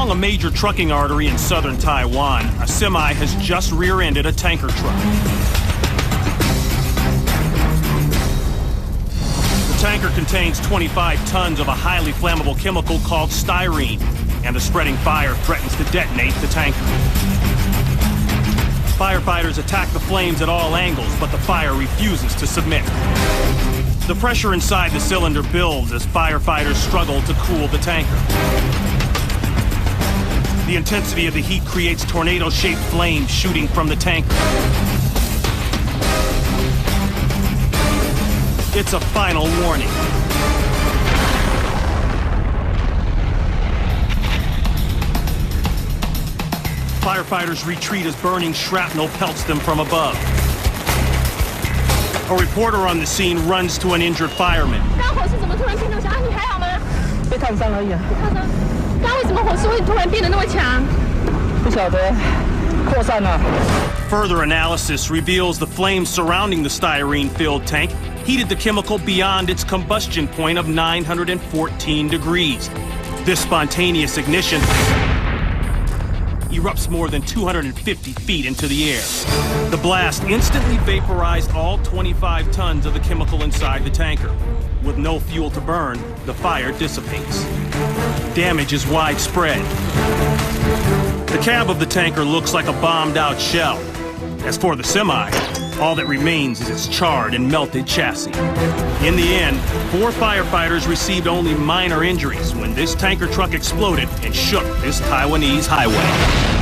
Along a major trucking artery in southern Taiwan, a semi has just rear-ended a tanker truck. The tanker contains 25 tons of a highly flammable chemical called styrene, and the spreading fire threatens to detonate the tanker. Firefighters attack the flames at all angles, but the fire refuses to submit. The pressure inside the cylinder builds as firefighters struggle to cool the tanker. The intensity of the heat creates tornado-shaped flames shooting from the tanker. It's a final warning. Firefighters retreat as burning shrapnel pelts them from above. A reporter on the scene runs to an injured fireman. Further analysis reveals the flames surrounding the styrene-filled tank heated the chemical beyond its combustion point of 914 degrees. This spontaneous ignition erupts more than 250 feet into the air. The blast instantly vaporized all 25 tons of the chemical inside the tanker. With no fuel to burn, the fire dissipates. Damage is widespread. The cab of the tanker looks like a bombed-out shell. As for the semi, all that remains is its charred and melted chassis. In the end, 4 firefighters received only minor injuries when this tanker truck exploded and shook this Taiwanese highway.